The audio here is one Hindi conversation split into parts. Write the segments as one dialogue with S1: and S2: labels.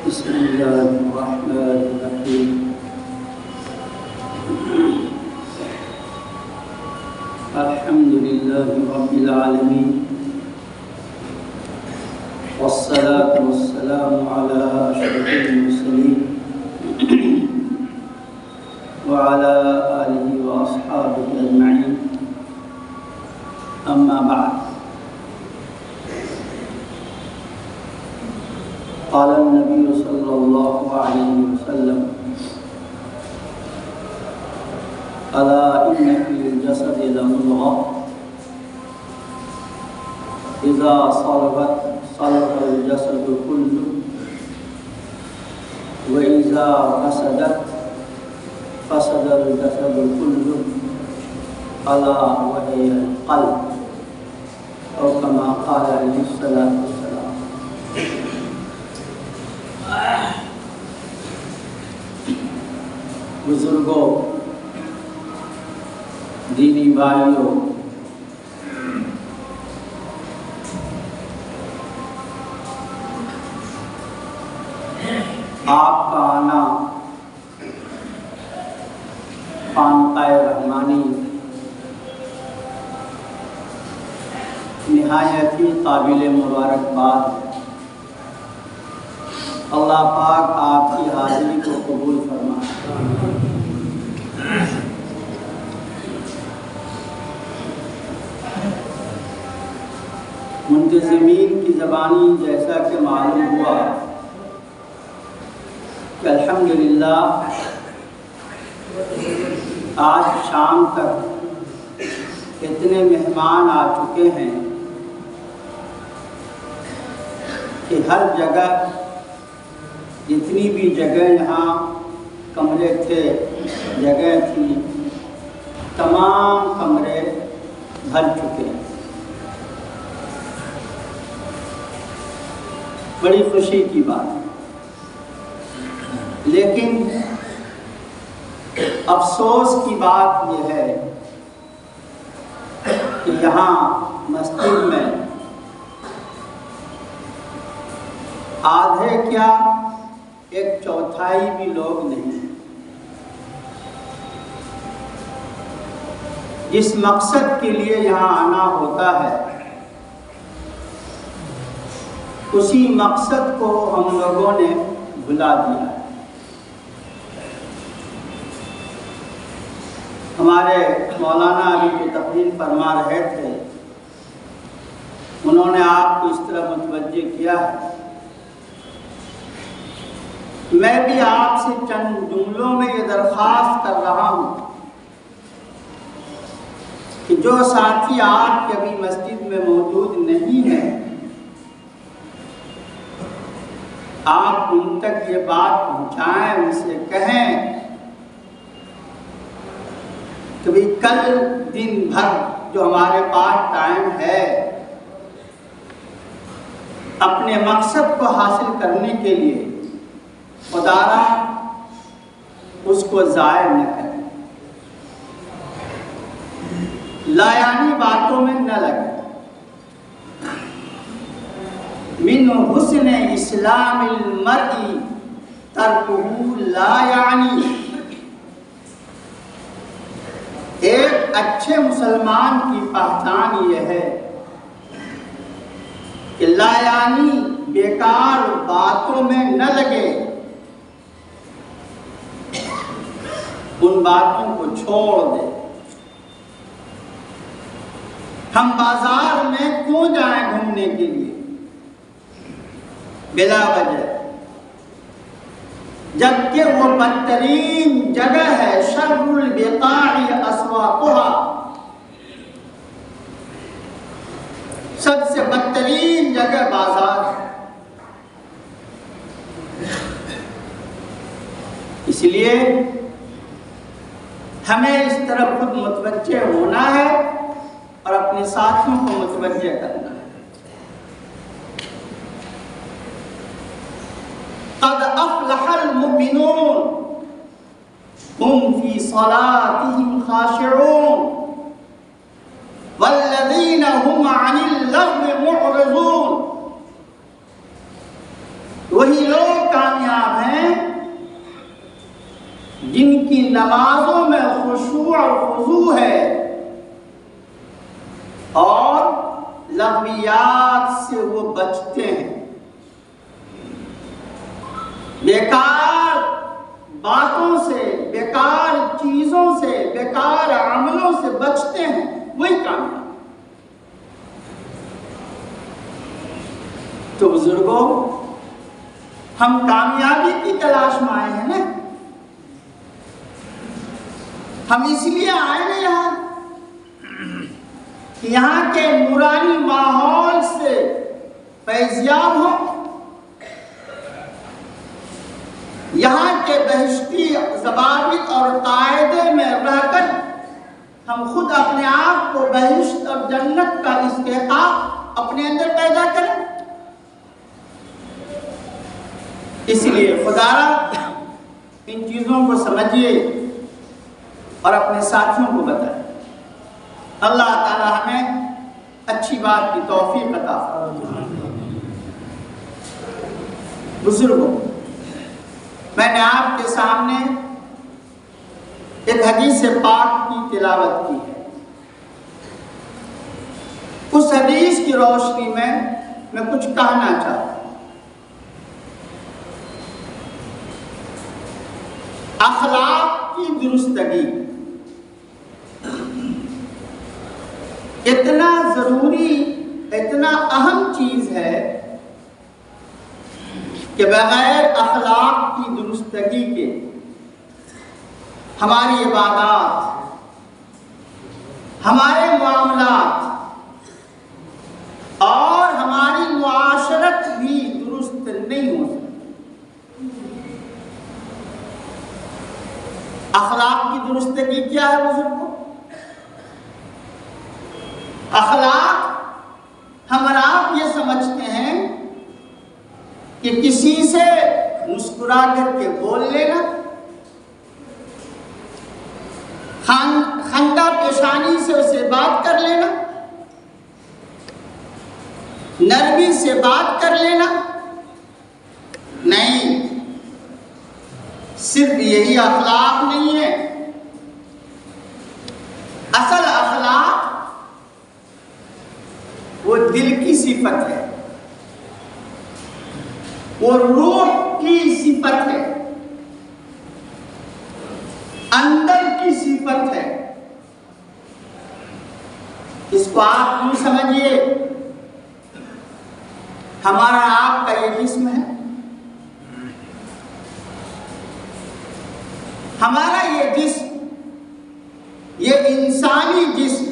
S1: बिस्मिल्लाहिर्रहमानिर्रहीम। अल्हम्दुलिल्लाहि रब्बिल आलमीन वस्सलातु वस्सलामु अला अशरफिल मुरसलीन व अला आलिहि व अस्हाबिहि अजमईन। अम्मा बाद। क़ाल नबी सल्लल्लाहु अलैहि वसल्लम अला इन्न फिल जसदि लमुद्ग़ह इज़ा सलबत सलबल जसदु कुल्लुहु व इज़ा फसदत फसदल जसदु कुल्लुहु अला वहियल क़ल्ब औ कमा क़ाल अलैहिस्सलातु वस्सलाम। बुजुर्गों, दीनी भाइयों, आपका आना खानकाए रहमानी निहायत ही काबिल मुबारकबाद। अल्लाह पाक आपकी हाज़िरी को कबूल फरमाए। मुंतज़िमीन की ज़बानी जैसा कि मालूम हुआ कि अल्हम्दुलिल्लाह आज शाम तक इतने मेहमान आ चुके हैं कि हर जगह जितनी भी जगह यहाँ कमरे थे, जगह थी, तमाम कमरे भर चुके हैं। बड़ी खुशी की बात है, लेकिन अफसोस की बात यह है कि यहाँ मस्जिद में आधे क्या एक चौथाई भी लोग नहीं। जिस मकसद के लिए यहाँ आना होता है उसी मकसद को हम लोगों ने भुला दिया है। हमारे मौलाना अभी जो तकरीर फरमा रहे थे, उन्होंने आपको इस तरह मुतवज्जे किया है। मैं भी आपसे चंद जुमलों में ये दरख्वास्त कर रहा हूँ कि जो साथी आपके अभी मस्जिद में मौजूद नहीं है, आप उन तक ये बात पहुँचाएं, उनसे कहें कि भाई कल दिन भर जो हमारे पास टाइम है अपने मकसद को हासिल करने के लिए खुदारा उसको ज़ाया न करें, लायानी बातों में न लगे। मिन हुस्न इस्लामिल मर्ई तर्कुहु ला यानी। एक अच्छे मुसलमान की पहचान यह है कि लायानी बेकार बातों में न लगे, उन बातों को छोड़ दे। हम बाजार में क्यों जाएं घूमने के लिए बिला वजह, जबकि वो बदतरीन जगह है। शर्रुल बिक़ा'i अस्वाक़ुहा, सबसे बदतरीन जगह बाजार है। इसलिए हमें इस तरफ खुद मुतवज्जे होना है और अपने साथियों को मुतवज्जे करना है। क़द अफ़लहल मुमिनून हुम फ़ी सलातिहिम ख़ाशिऊन वल्लज़ीना हुम अनिल लग़्वी मुअरिज़ून। वही लोग कामयाब जिनकी नमाजों में खुशू और खुजू है और लग़वियात से वो बचते हैं, बेकार बातों से, बेकार चीजों से, बेकार अमलों से बचते हैं, वही कामयाब। तो बुजुर्गों, हम कामयाबी की तलाश में आए हैं ना, हम इसलिए आए ना यहाँ कि यहाँ के नूरानी माहौल से फैज़याब हो, यहाँ के बहिश्ती ज़वाबित और कायदे में रहकर हम खुद अपने आप को बहिश्त और जन्नत का इस्तेक़ाक़ अपने अंदर पैदा करें। इसलिए खुदारा इन चीज़ों को समझिए और अपने साथियों को बताएं। अल्लाह ताला हमें अच्छी बात की तौफीक अता फरमाए। बुजुर्गों, मैंने आपके सामने एक हदीस पाक की तिलावत की है। उस हदीस की रोशनी में मैं कुछ कहना चाहता हूं। अखलाक की दुरुस्तगी इतना जरूरी, इतना अहम चीज है कि बगैर अखलाक की दुरुस्तगी के हमारी इबादत, हमारे मामलात और हमारी मुआशरत भी दुरुस्त नहीं हो सकती। अखलाक की दुरुस्तगी क्या है बुजुर्गों? अखलाक हम और आप ये समझते हैं कि किसी से मुस्कुरा करके बोल लेना, खंदा पेशानी से उसे बात कर लेना, नरमी से बात कर लेना, नहीं, सिर्फ यही अखलाक नहीं है। असल अखलाक वो दिल की सिफत है, वो रूह की सिफत है, अंदर की सिफत है। इसको आप यूं समझिए, हमारा आपका ये जिस्म है, हमारा ये जिस्म, ये इंसानी जिस्म,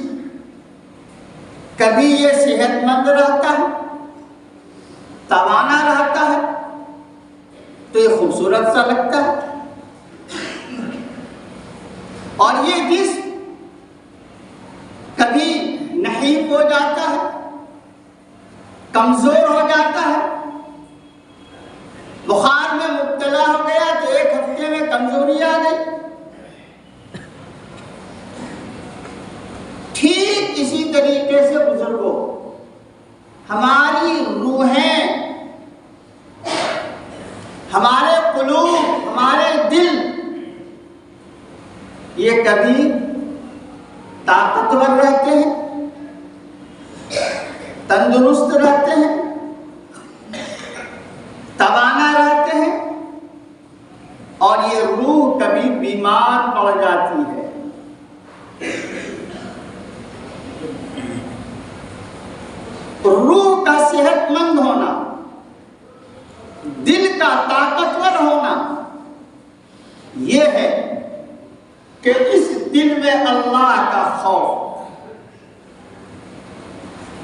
S1: कभी ये सेहतमंद रहता है, तवाना रहता है तो ये खूबसूरत सा लगता है, और ये जिस्म कभी नहीफ हो जाता है, कमजोर हो जाता है, बुखार में मुब्तला हो गया तो एक हफ्ते में कमजोरी आ गई। ठीक इसी तरीके से बुजुर्गों, हमारी रूहें, हमारे कुलूब, हमारे दिल, ये कभी ताकतवर रहते हैं, तंदुरुस्त रहते हैं, तवाना रहते हैं, और ये रूह कभी बीमार पड़ जाती है। रूह का सेहतमंद होना, दिल का ताकतवर होना, यह है कि इस दिल में अल्लाह का खौफ,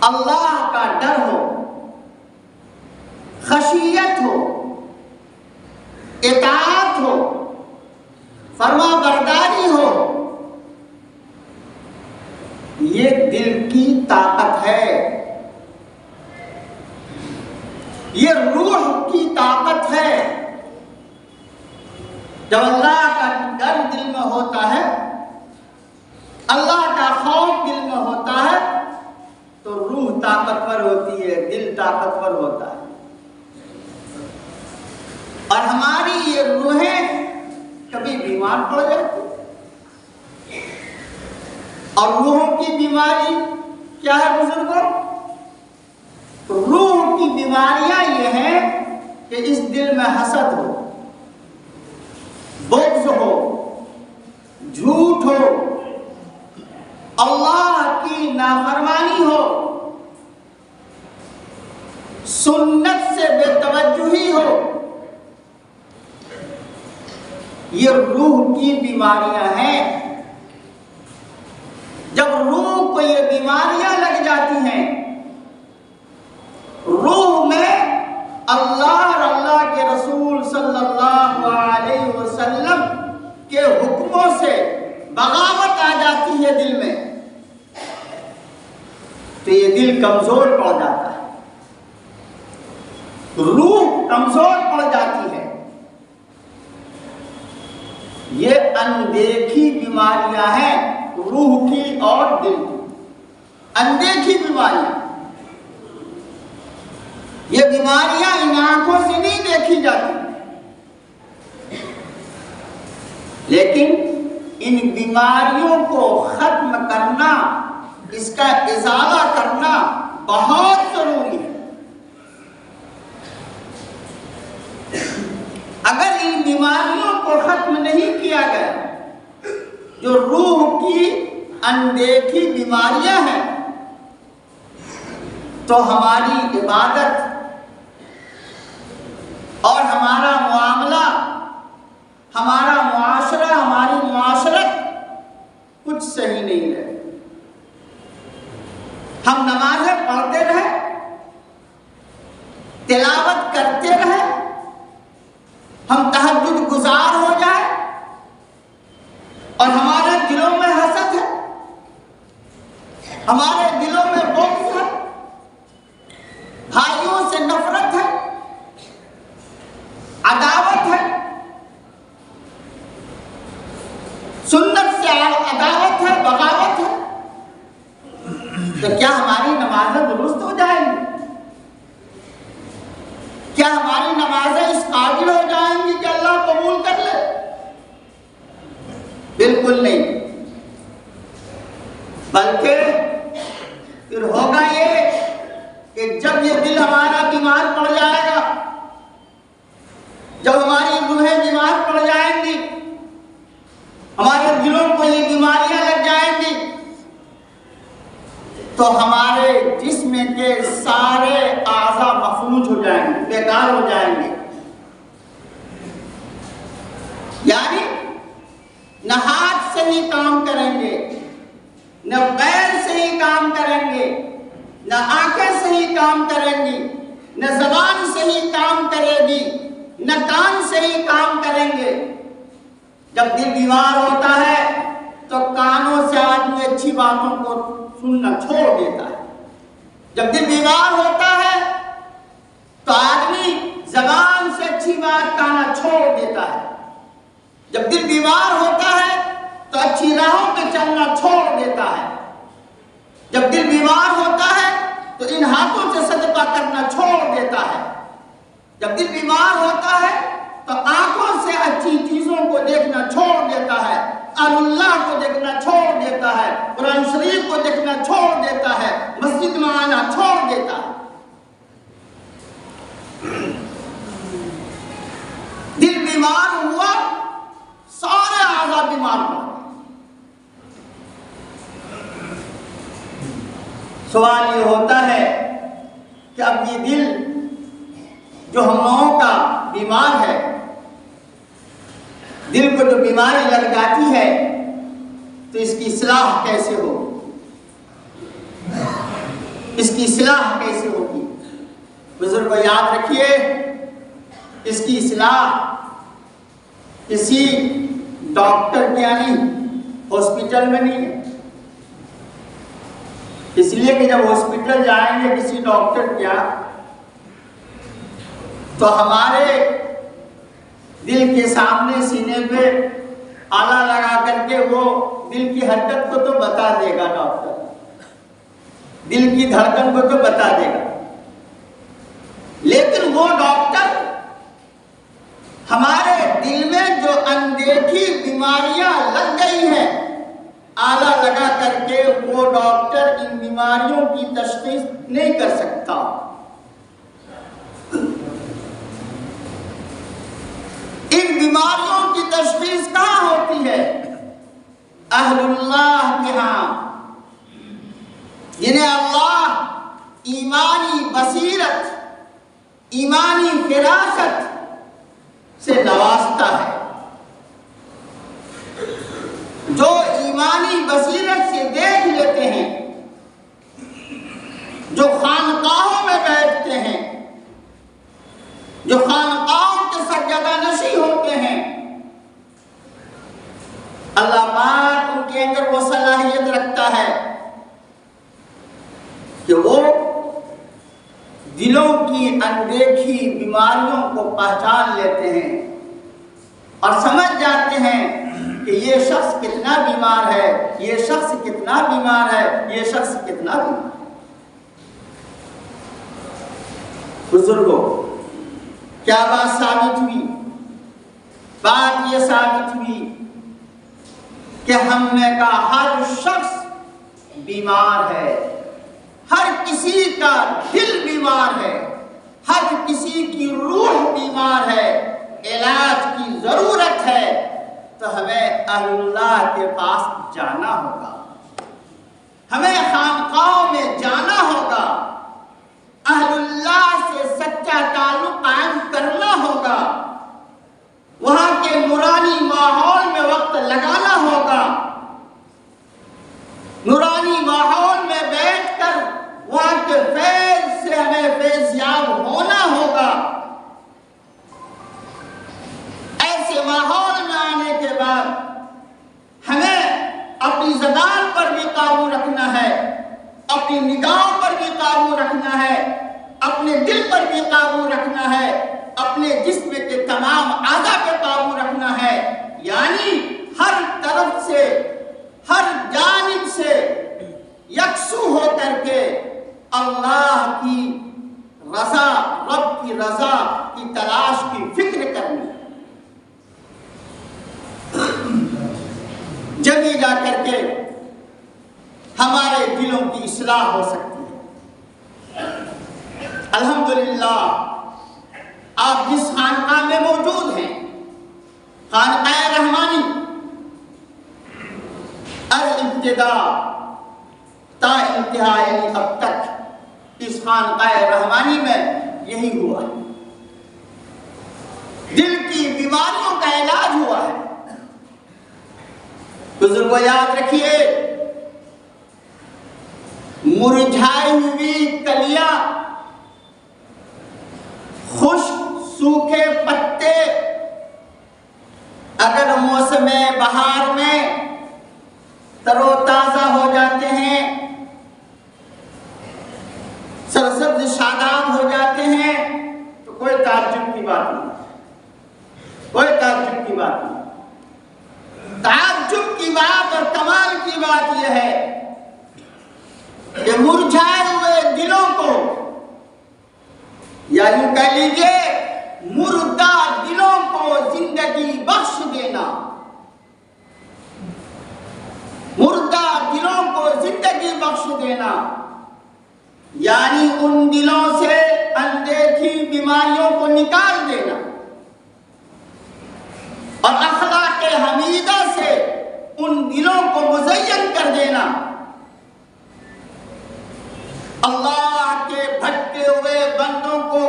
S1: अल्लाह का डर हो, खशियत हो, इताअत हो, फरमाबरदारी हो। ये दिल की ताकत है, ये रूह की ताकत है। जब अल्लाह का डर दिल में होता है, अल्लाह का खौफ दिल में होता है, तो रूह ताकतवर होती है, दिल ताकतवर होता है। और हमारी ये रूहें कभी भी बीमार पड़ जाते। और रूह की बीमारी क्या है बुजुर्गों? रूह की बीमारियां ये हैं कि इस दिल में हसद हो, बुग़्ज़ हो, झूठ हो, अल्लाह की नाफरमानी हो, सुन्नत से बेतवज्जुही हो। ये रूह की बीमारियां हैं। जब रूह को ये बीमारियां लग जाती हैं, रूह में अल्लाह और अल्लाह के रसूल सल्लल्लाहु अलैहि वसल्लम के हुक्मों से बगावत आ जाती है दिल में, तो ये दिल कमजोर पड़ जाता है, रूह कमजोर पड़ जाती है। ये अनदेखी बीमारियां हैं रूह की और दिल की, अनदेखी बीमारियां। ये बीमारियां इन आंखों से नहीं देखी जाती, लेकिन इन बीमारियों को खत्म करना, इसका इजाला करना बहुत जरूरी है। अगर इन बीमारियों को खत्म नहीं किया गया, जो रूह की अनदेखी बीमारियां हैं, तो हमारी इबादत और हमारा मुआमला, हमारा मुआशरा, हमारी मुआशरत कुछ सही नहीं है। हम नमाज़ें पढ़ते रहे, तिलावत करते रहे, हम तहज्जुद गुजार हो जाए और हमारे दिलों में हसद है, हमारे दिलों में बुग़्ज़ है, भाइयों से नफरत है, अदावत है, सुन्नत से अदावत है, बगावत है, तो क्या हमारी नमाज़ें दुरुस्त हो जाएंगी? क्या हमारी नमाज़ें इस काबिल हो जाएंगी कि अल्लाह कबूल कर ले? बिल्कुल नहीं। बल्कि फिर होगा ये कि जब ये दिल हमारा बीमार पड़ जाएगा, जब हमारी रूहें बीमार पड़ जाएंगी, हमारे दिलों को ये बीमारियां लग जाएंगी, तो हमारे जिस्म के सारे आज़ा मफलूज हो जाएंगे, बेकार हो जाएंगे। यानी न हाथ से ही काम करेंगे, न पैर से ही काम करेंगे, न आंखें से ही काम करेंगी, न ज़बान से ही काम करेगी, न कान से ही काम करेंगे। जब दिल बीमार होता है तो कानों से आदमी अच्छी बातों को सुनना छोड़ देता है। जब दिल बीमार होता है तो आदमी ज़बान से अच्छी बात कहना छोड़ देता है। जब दिल बीमार होता है तो अच्छी राहों पे चलना छोड़ देता है। जब दिल बीमार होता है तो इन हाथों से सदका करना छोड़ देता है। जब दिल बीमार होता है तो आंखों से अच्छी चीजों को देखना छोड़ देता है, अल्लाह को देखना छोड़ देता है, कुरान शरीफ को देखना छोड़ देता है, मस्जिद में आना छोड़ देता है। दिल बीमार हुआ, सारे आज़ा बीमार हुआ। सवाल ये होता है कि अब ये दिल जो हम लोगों का बीमार है, दिल को जो बीमारी लग जाती है, तो इसकी इस्लाह कैसे हो? इसकी इस्लाह कैसे होगी? बुजुर्ग याद रखिए, इसकी इस्लाह किसी डॉक्टर के यानी हॉस्पिटल में नहीं है। इसलिए कि जब हॉस्पिटल जाएंगे किसी डॉक्टर के यहाँ, तो हमारे दिल के सामने सीने पे आला लगा करके वो दिल की हरकत को तो बता देगा डॉक्टर, दिल की धड़कन को तो बता देगा, लेकिन वो डॉक्टर हमारे दिल में जो अंधेरे अनदेखी बीमारियां लग गई हैं, आला लगा करके वो डॉक्टर इन बीमारियों की तशखीस नहीं कर सकता। इन बीमारियों की तशखीस कहां होती है? अहलुल्लाह के यहां, जिन्हें अल्लाह ईमानी बसीरत, ईमानी फिरासत से नवाजता है, जो ईमानी बसीरत से देख लेते हैं, जो खानकाहों में बैठते हैं, जो खानकाहों के सज्जदा नशी होते हैं, अल्लाह पाक उनके अंदर वो सलाहियत रखता है कि वो दिलों की अनदेखी बीमारियों को पहचान लेते हैं और समझ जाते हैं कि ये शख्स कितना बीमार है, ये शख्स कितना बीमार है, ये शख्स कितना बीमार है। बुजुर्गों, क्या बात साबित हुई? बात ये साबित हुई कि हमने कहा हर शख्स बीमार है, हर किसी का दिल बीमार है, हर किसी की रूह बीमार है, इलाज की जरूरत है। तो हमें अल्लाह के पास जाना होगा, हमें खानकाहों में जाना होगा, अल्लाह से सच्चा ताल्लुक कायम करना होगा, वहां के नूरानी माहौल में वक्त लगाना होगा, नूरानी माहौल में बैठकर वहां के फैज से हमें फैज़याब होना होगा। ऐसे माहौल में आने के बाद हमें अपनी ज़बान पर भी काबू रखना है, अपनी निगाहों पर भी काबू रखना है, अपने दिल पर भी काबू रखना है, अपने जिस्म के तमाम आज़ा पे काबू रखना है। यानी हर तरफ से, हर जानिब से यकसू होकर के अल्लाह की रज़ा, रब की रज़ा की तलाश की फिक्र करनी, जब जा करके हमारे दिलों की इस्लाह हो सकती है। अल्हम्दुलिल्लाह, आप जिस खानकाह में मौजूद हैं, खानकाह रहमानी, अल-इब्तिदा ता इंतहा, यानी अब तक इस खानकाह रहमानी में यही हुआ है, दिल की बीमारियों का इलाज हुआ है। बुजुर्गों, याद रखिए, मुरझाई हुई कलियां, खुश्क सूखे पत्ते अगर मौसम बहार में तरोताजा हो जाते हैं, सरसब्ज शादाब हो जाते हैं, तो कोई ताज्जुब की बात नहीं, कोई ताज्जुब की बात नहीं। ताज्जुब की बात और कमाल की बात यह है कि मुरझाए हुए दिलों को, या यूं कह लीजिए मुर्दा दिलों को जिंदगी बख्श देना, मुर्दा दिलों को जिंदगी बख्श देना, यानी उन दिलों से अनदेखी बीमारियों को निकाल देना और अखलाक हमीदा से उन दिलों को मुज़य्यन कर देना, अल्लाह के भटके हुए बंदों को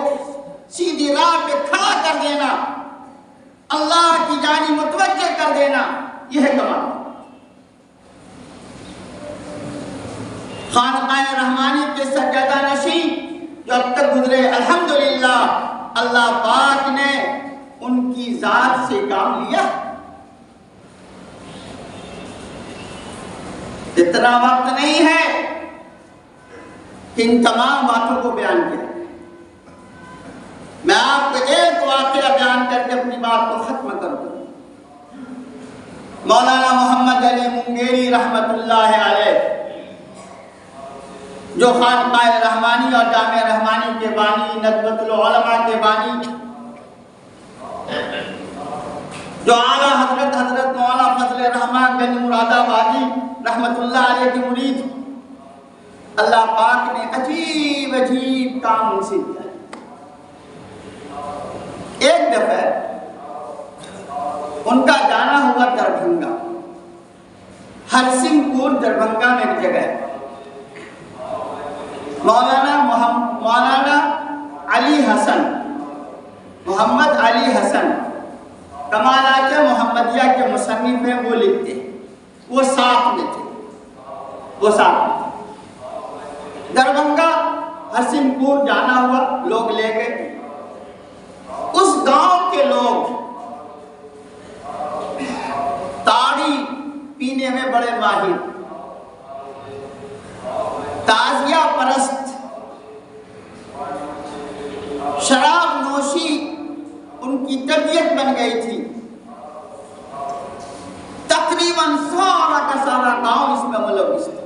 S1: सीधी राह पे खड़ा कर देना, अल्लाह की जानी मुतवज्जे कर देना, यह कमाल। खानकाह रहमानी के सज्जदा नशीं जो अब तक गुजरे, अल्हम्दुलिल्लाह, अल्लाह पाक ने उनकी जात से काम लिया। इतना वक्त नहीं है कि इन तमाम बातों को बयान किया। मैं आपको एक वाक़या बयान करके अपनी बात को खत्म करूंगा। मौलाना मोहम्मद अली मुंगेरी रहमतुल्लाह अलैह, जो खानकाह रहमानी और जामिया रहमानी के बानी, नदवतुल उलमा के बानी, जो आला हजरत सलमानगंज मुरादाबादी रहमतुल्लाह अलैह के मुरीद, अल्लाह पाक ने अजीब अजीब काम उनसे किया। एक दफा उनका जाना हुआ दरभंगा, हरसिंहपुर दरभंगा में एक जगह है। मौलाना अली हसन, मोहम्मद अली हसन कमालात मोहम्मदिया के मुसन्निफ हैं, वो लिखते हैं, वो साथ में थे, दरभंगा हरसिंहपुर जाना हुआ, लोग ले गए। उस गांव के लोग ताड़ी पीने में बड़े माहिर, ताजिया परस्त, शराब नोशी उनकी तबीयत बन गई थी। तकरीबन सारा का सारा गांव इसमें मुलविस था।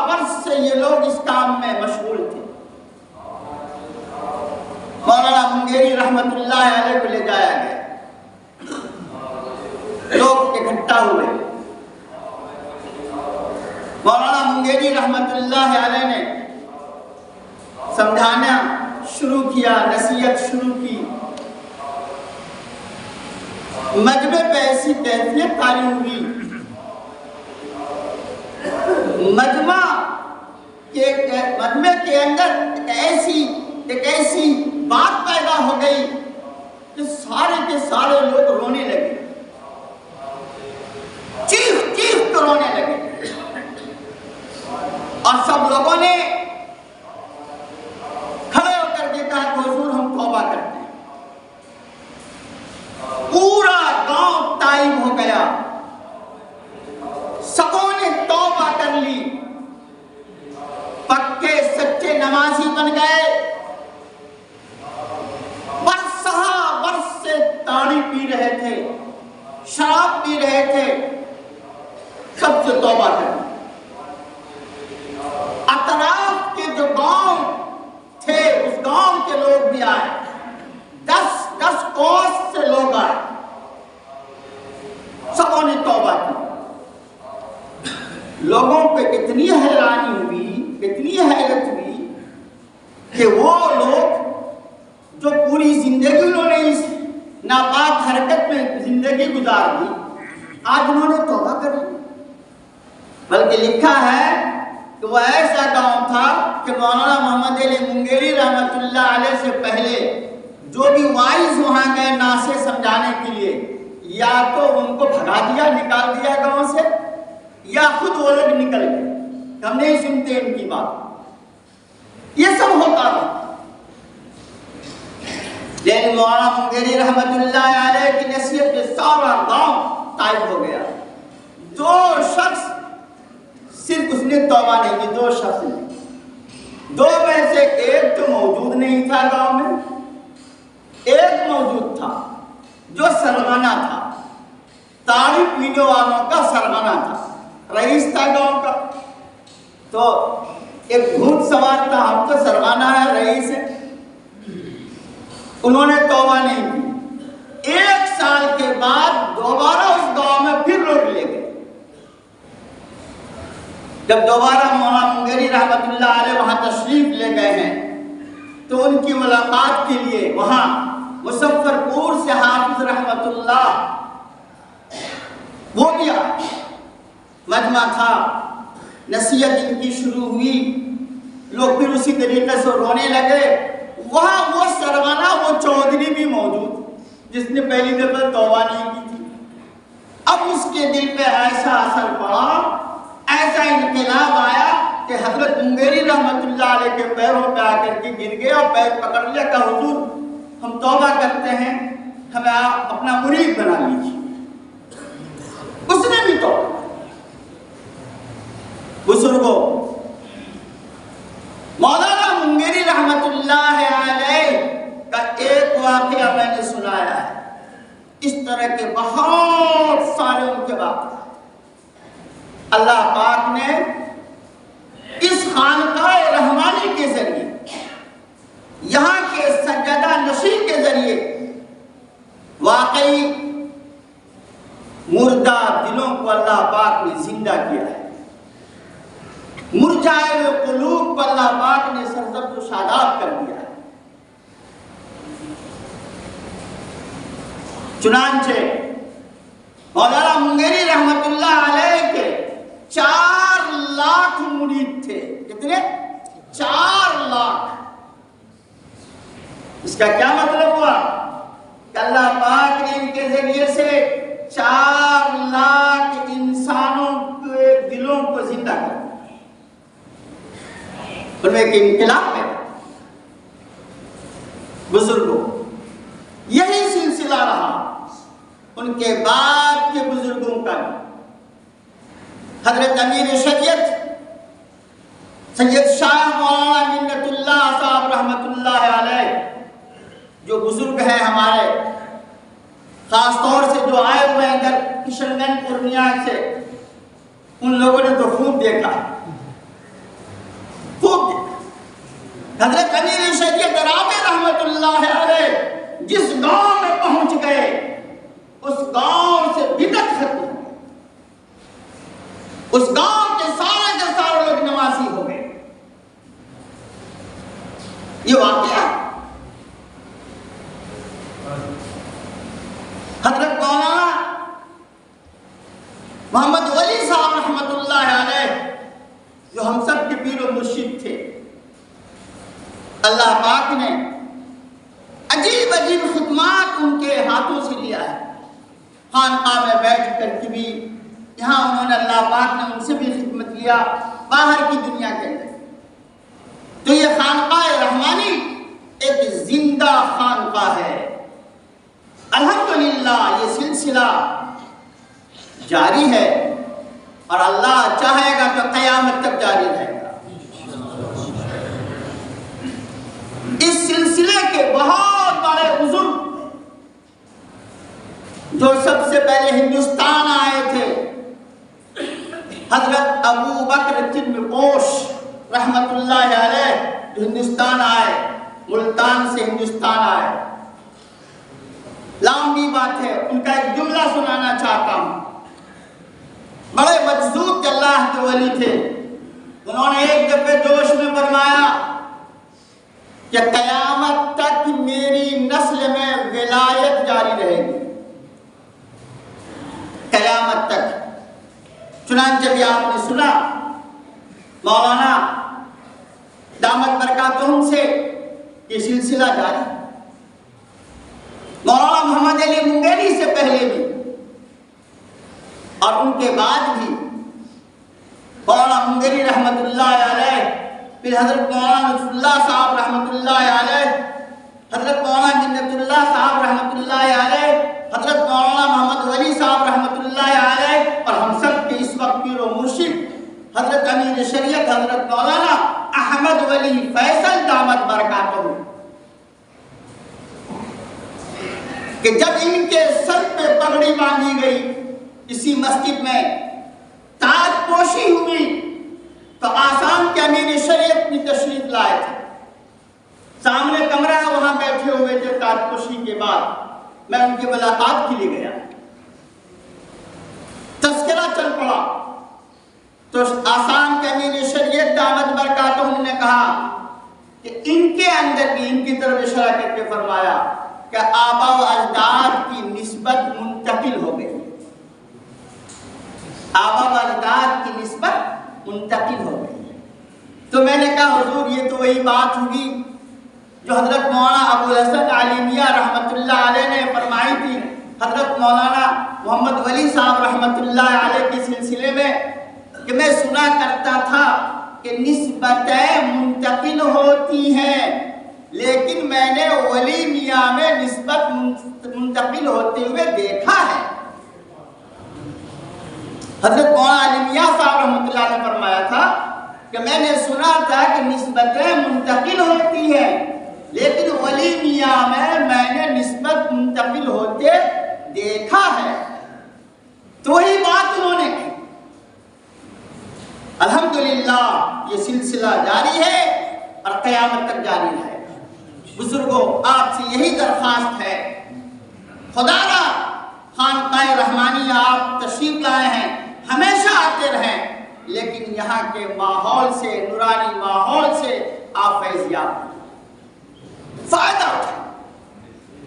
S1: वर्ष से ये लोग इस काम में मशगूल थे। मौलाना मुंगेरी रहमतुल्लाह अलैह को ले जाया गया, लोग इकट्ठा हुए। मौलाना मुंगेरी रहमतुल्लाह अलैह ने समझाना शुरू किया, नसीहत शुरू की। मजमे पे ऐसी कैफियत तारी हुई, मजमे के अंदर एक ऐसी बात पैदा हो गई कि सारे के सारे लोग रोने लगे, चीख चीख कर रोने लगे। और सब लोगों ने खड़े होकर के कहा, हुजूर हम तौबा करते हैं। पूरा गांव ताइब हो गया, सबों ने तौबा कर ली, पक्के सच्चे नमाजी बन गए। वर्ष से ताड़ी पी रहे थे, शराब पी रहे थे, सबसे तौबा कर। अतराफ के जो गांव थे उस गांव के लोग भी आए, 10 कोस से लोग आए, सबों ने तौबा की। लोगों को इतनी हैरानी हुई, इतनी हैरत हुई कि वो लोग जो पूरी जिंदगी उन्होंने इस नापाक हरकत में जिंदगी गुजार दी, आज उन्होंने तौबा कर ली। बल्कि लिखा है कि वो ऐसा गांव था कि मौलाना मोहम्मद अली मुंगेरी रहमतुल्लाह अलैह से पहले जो भी वाइज वहां गए नासे समझाने के लिए, या तो उनको भगा दिया, निकाल दिया गांव से, या खुद वो लोग निकल गए, हम नहीं सुनते इनकी बात। ये सब होता था। लेकिन मौलाना मुंगेरी रहमतुल्लाह अलैह की नसीहत में सारा गांव ताइब हो गया। 2 शख्स सिर्फ उसने तौबा नहीं की, 2 शख्स ने। 2 में से एक तो मौजूद नहीं था गांव में, एक मौजूद था जो सरगना था, ताड़ी पीने वालों का सरगना था, रईस था गांव का। तो एक भूत सवार था, हम तो सरगना है, रईस है। उन्होंने तौबा नहीं की। 1 साल के बाद दोबारा उस गांव में फिर लोग ले गए। जब दोबारा मौलाना मुंगेरी रहमतुल्लाह अलैह वहां तशरीफ ले गए हैं, तो उनकी मुलाकात के लिए वहां मुजफ्फरपुर से हाफिज रहमतुल्लाह वो भी आए। मजमा था, नसीहत इनकी शुरू हुई, लोग फिर उसी तरीके से रोने लगे। वहां वो सरगना, वो चौधरी भी मौजूद जिसने पहली दफा तौबा नहीं की थी। अब उसके दिल पे ऐसा असर पड़ा, ऐसा इनकलाब आया कि हजरत मुंगेरी रहमतुल्लाह अलैह के पैरों पे आकर के गिर गए और पैर पकड़ लिया, कहा हुजूर हम तौबा करते हैं, हमें आप अपना मुरीद बना लीजिए। उसने भी तौबा। बुजुर्गों, मौलाना मुंगेरी रहमतुल्लाह अलैह का एक वाक़या मैंने सुनाया है। इस तरह के बहुत सारे उनके वाक़या अल्लाह पाक ने इस खानकाए रहमानी के जरिए, यहाँ के सज्जदा नशीं के जरिए वाकई मुर्दा दिलों को अल्लाह पाक ने जिंदा किया है, मुरझाए हुए कुलूब को अल्लाह पाक ने सरसब्ज़ व शादाब कर दिया है। चुनांचे मौलाना मुंगेरी रहमतुल्लाह अलैह के 4 लाख मुरीद थे। कितने? 4 लाख। इसका क्या मतलब हुआ? अल्लाह पाक ने इनके जरिए से 4 लाख इंसानों के दिलों को जिंदा कर दिया, उनमें एक इनकलाब है। बुजुर्गों, यही सिलसिला रहा उनके बाद के बुजुर्गों का। हजरत अमीर शरीयत सैयद शाह मौलाना मिन्नतुल्लाह साहब रहमतुल्लाह अलैह, जो बुजुर्ग हैं हमारे, खास तौर से जो आए हुए हैं इधर किशनगंज पूर्णिया से, उन लोगों ने तो खूब देखा, खूब देखा। हजरत अमीर शरीयत राबी रहमतुल्लाह अलैह जिस गांव में पहुंच गए, उस गांव से बिदअत खत्म हो गई, उस गांव के सारे लोग नमाजी हो गए। ये वाकया हजरत मौलाना मोहम्मद वली साहब रहमतुल्लाह अलैह, जो हम सब के पीर और मुर्शिद थे, अल्लाह पाक ने अजीब अजीब खिदमात उनके हाथों से लिया है। खानकाह में बैठ कर के भी यहाँ उन्होंने, अल्लाह पाक ने उनसे भी खिदमत लिया बाहर की दुनिया के अंदर। तो ये खानकाह रहमानी एक जिंदा खानकाह है। अल्हम्दुलिल्लाह ये सिलसिला जारी है और अल्लाह चाहेगा तो क़यामत तक जारी रहेगा। इस सिलसिले के बहुत बड़े बुजुर्ग जो सबसे पहले हिंदुस्तान आए थे, हजरत अबू बकर तिब्बपोश रहमतुल्लाह अलैह, जो हिंदुस्तान आए, मुल्तान से हिंदुस्तान आए। लंबी बात है, उनका एक जुमला सुनाना चाहता हूं। बड़े मजजूब अल्लाह के वली थे। उन्होंने एक दफे जोश में फरमाया कि क़यामत तक मेरी नस्ल में विलायत जारी रहेगी, क़यामत तक। चुनांचे भी आपने सुना, मौलाना दामत बरकातुहुम से ये सिलसिला जारी। मौलाना मोहम्मद अली मुंगेरी से पहले भी और उनके बाद भी मौलाना मुंगेरी रहमतुल्लाह अलैह, फिर हजरत मौलाना लुत्फुल्लाह साहब रहमतुल्लाह अलैह, हजरत मौलाना मिन्नतुल्लाह साहब रहमतुल्लाह अलैह, हजरत मौलाना मोहम्मद वली साहब रहमतुल्लाह अलैह, और हम सब के इस वक्त पीर और मुर्शिद हजरत अमीर शरीयत हजरत मौलाना अहमद वली फैसल दामत बरकातुहू, कि जब इनके सर पे पगड़ी बांधी गई, इसी मस्जिद में ताजपोशी हुई, तो आसाम के अमीर शरीयत की तशरीफ लाए थे। सामने कमरा है, वहां बैठे हुए थे। ताजपोशी के बाद मैं उनकी मुलाकात के लिए गया, तस्करा चल पड़ा, तो आसाम के अमीर शरीयत दामत बरकातुहू ने कहा कि इनके अंदर भी, इनकी तरफ इशारा करके फरमाया कि आबा व अजदाद की निस्बत मुंतकिल हो गई, आबा व अजदाद की निस्बत मुंतकिल हो गई। तो मैंने कहा हुजूर ये तो वही बात हुई जो हजरत मौलाना अबुल हसन अली मियां रहमतुल्लाह अलैह ने फरमाई थी हजरत मौलाना मोहम्मद वली साहब रहमतुल्लाह अलैह के सिलसिले में, कि मैं सुना करता था कि निस्बतें मुंतकिल होती हैं, लेकिन मैंने वली मियां में निस्बत मुंतकिल होते हुए देखा है। हजरत मौलाना अली मियां साहब रहमतुल्लाह ने फरमाया था कि मैंने सुना था कि निस्बतें मुंतकिल होती हैं, लेकिन वली मियां में मैंने निस्बत मुंतकिल होते देखा है। तो वही बात उन्होंने की। अल्हम्दुलिल्लाह ये सिलसिला जारी है और क़यामत तक जारी रहेगा। बुजुर्गों, आपसे यही दरख्वास्त है, खुदा खानकाह रहमानी आप हाजिर हैं, लेकिन यहाँ के माहौल से, नूरानी माहौल से आप फैज़याब फायदा उठाएं।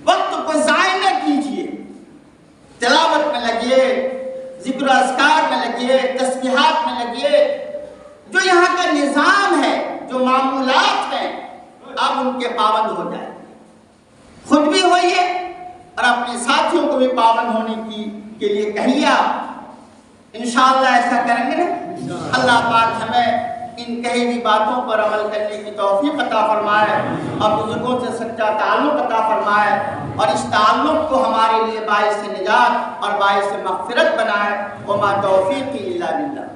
S1: वक्त को ज़ाय न कीजिए, तिलावत में लगिए, जिक्र अस्कार में लगिए, तस्बीहात में लगिए। जो यहाँ का निज़ाम है, जो मामूलात हैं, आप उनके पाबंद हो जाए। खुद भी होइए और अपने साथियों को भी पाबंद होने के लिए कहिए। आप इंशाअल्लाह ऐसा करेंगे ना, अल्लाह पाक हमें इन कही हुई बातों पर अमल करने की तौफीक अता फरमाए और बुजुर्गों से सच्चा ताल्लुक़ अता फरमाए और इस ताल्लुक़ को हमारे लिए बाइस निजात और बाइस मग़फ़िरत बनाए। वमा तौफ़ीक़ी इल्ला बिल्लाह।